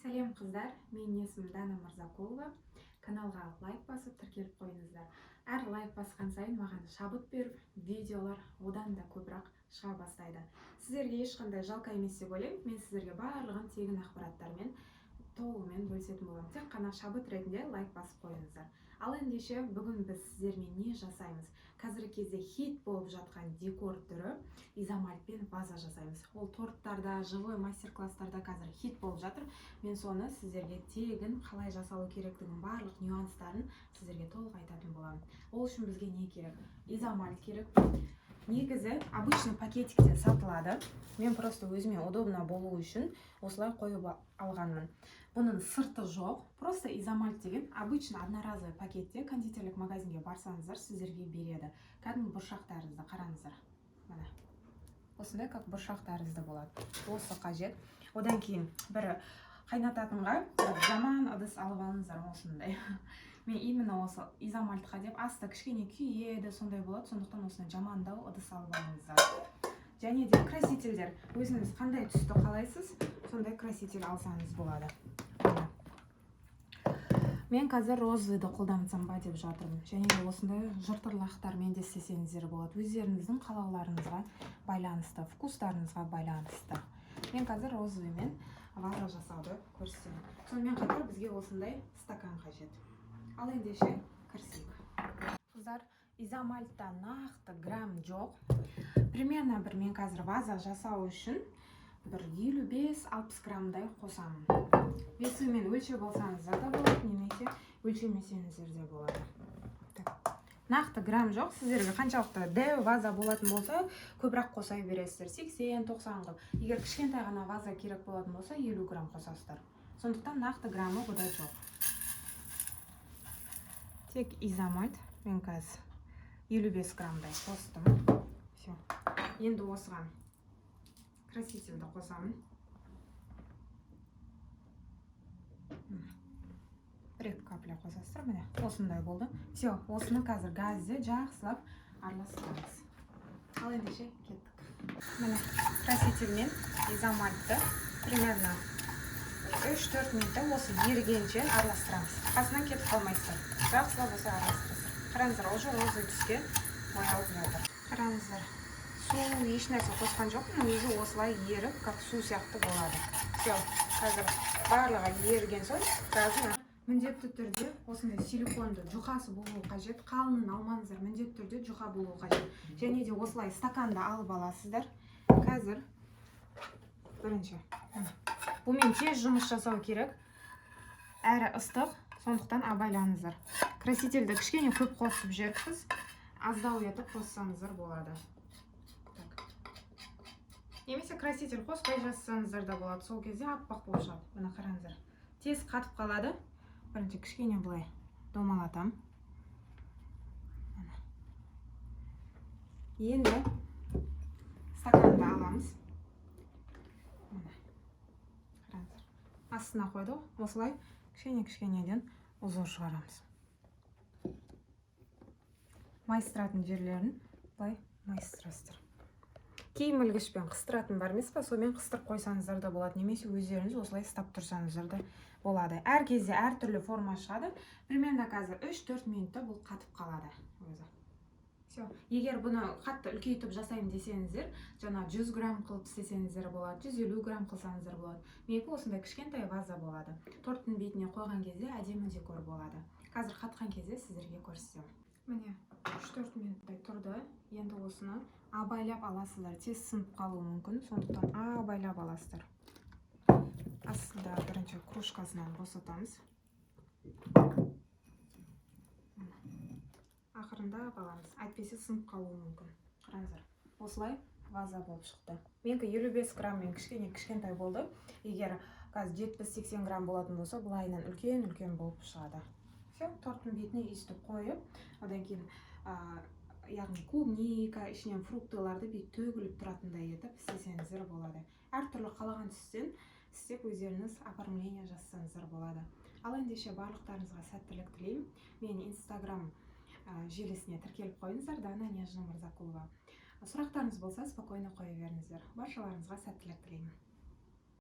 Сәлем қыздар, менің есімім Дана Мырзақұлова. Каналға лайк басып тіркеліп қойыңыздар. Әр лайк басқан сайын маған шабыт беріп, видеолар одан да көбірек шыға бастайды. Сіздерге ешқандай жалқа емес деп ойлаймын. Мен сіздерге барлығын тегін ақпараттармен толығымен бөлісетін боламын. Тек қана шабыт ретінде лайк басып қойыңыздар. Ал ендеше бүгін біз сіздермен не жасаймыз? Қазіргі кезде хит болып жатқан декор түрі изомальт пен ваза жасаймыз. Ол торттарда, живой мастер-класстарда қазір хит болып жатыр. Мен соны сіздерге тегін қалай жасалу керектігін барлық нюанстарын сіздерге толық айтатын боламын. Ол үшін бізге не керек? Изомальт керек. Негізі обычный пакетикте сатылады. Мен просто өзіме удобно болу үшін осылай қойып алғанмын. Бұның сырты жоқ, просто изомальт деген обычно одноразовый пакетте кондитерлік магазинге барсаңыздар сіздерге береді. Кәдімгі бұршақ тәрізді, қараңыздар. Міне. Осындай как бұршақ тәрізді болады. Осы қажет. Одан кейін бір қайнататынға жаман ыдыс алып алыңыздар осындай. Мен именно осы изомальтқа деп асты кішкене күйеді, сондай болады. Сондықтан осыны жамандау ыдыс алып алыңыздар. Және де красительдер. Өзіңіз қандай түсті қалайсыз, сондай краситель алсаңыз болады. Мен қазір розовыйды қолдансам ба деп жатырмын. Және де осындай жыртырлақтармен де істесеңіздер болады. Өздеріңіздің қалауларыңызға байланысты, вкустарыңызға байланысты. Мен қазір розовыймен ваза жасауды көрсетемін. Сонымен қатар бізге осындай стакан қажет. Ал ендеше кірісейік. Қыздар, изомальтта нақты грамм жоқ. Примерно бір мен қазір ваза жасау үшін бір 55-60 граммдай қосамын. Весімен өлшеп алсаңыздар да болады, немесе өлшемесеңіздер де болады. Нақты грамм жоқ. Сіздерге қаншалықты дәу ваза болатын болса, көбірек қосай бересіздер. 80-90 қып. Егер кішкентай ғана ваза керек болатын болса, 50 грамм қосасыздар. Сондықтан нақты граммы бұда жоқ. Тек изомальт. Мен қазір 55 граммдай қостым. Все. Енді осыған красительді қосамын. Бір-екі капля қосасыздар, міне осындай болды. Все, осыны қазір газде жақсылап араластырамыз. Ал ендеше кеттік. Міне красительмен изомальтты примерно 3-4 минутта осы ерігенше араластырамыз. Қасынан кетіп қалмайсыздар. Жақсылап осы араластырасыздар. Қараңыздар, уже розовый түске боялып жатыр. Қараңыздар. Су еш нәрсе қосқан жоқпын, өзі осылай еріп, как су сияқты болады. Все, қазір барлығы ерген соң, газын міндетті түрде осындай силиконды жұқасы болуы қажет. Қалыңын алмаңыздар, міндетті түрде жұқа болуы қажет. Және де осылай стаканды алып аласыздар. Қазір бірінші. Бұмен тез жұмыс жасау керек. Әрі ыстық, сондықтан абайлаңыздар. Красительді кішкене көп қосып жіберіпсіз, аздау етіп қоссаңыздар болады. Немесе краситель қоспай жазсаңыздар да болады. Сол кезде аппақ болып шығады. Мына қараңыздар. Тез қатып қалады. Бірінші кішкене былай домалатам. Енді стаканды аламыз. Қараңыздар. Астына қойды. Осылай кішкене-кішкенеден ұзын шығарамыз. Майыстыратын жерлерін былай майыстырасыздар. Киім ілгішпен қыстыратын бар емес па, сонымен қыстырып қойсаңыздар да болады, немесе өздеріңіз осылай ұстап тұрсаңыздар да болады. Әр кезде әр түрлі форма шығады. Примерно қазір 3-4 минутта бұл қатып қалады өзі. Все. Егер бұны қатты үлкейтіп жасаймын десеңіздер, жаңа 100 грамм қылып істесеңіздер болады, 150 грамм қылсаңыздар болады. Менікі осындай кішкентай ваза болады. Торттың бетіне қойған кезде әдемі декор болады. Қазір қатқан кезде сіздерге көрсетемін. Міне 3-4 минуттай тұрды. Енді осыны абайлап аласыздар. Тез сынып қалуы мүмкін, сондықтан абайлап аласыздар. Астында бірінші кружкасынан босатамыз. Ақырында аламыз. Әйтпесе сынып қалуы мүмкін. Қараңыздар. Осылай ваза болып шықты. Менікі 55 граммен кішкентай болды. Егер қазір 70-80 грамм болатын болса, бұлайынан үлкен болып шығады. Все, торттың бетіне үстіп қойып, одан кейін яғни клубника, ішінен фруктыларды бет төгіліп тұратындай етіп істесеңіздер болады. Әртүрлі қалаған түстен істеп өздеріңіз оформление жасасаңыздар болады. Ал ендеше барлықтарыңызға сәттілік тілеймін. Мен Instagram желісіне тіркеліп қойыңыздар, Дана Мырзақұлова. Сұрақтарыңыз болса, спокойно қоя беріңіздер. Баршаларыңызға сәттілік тілеймін.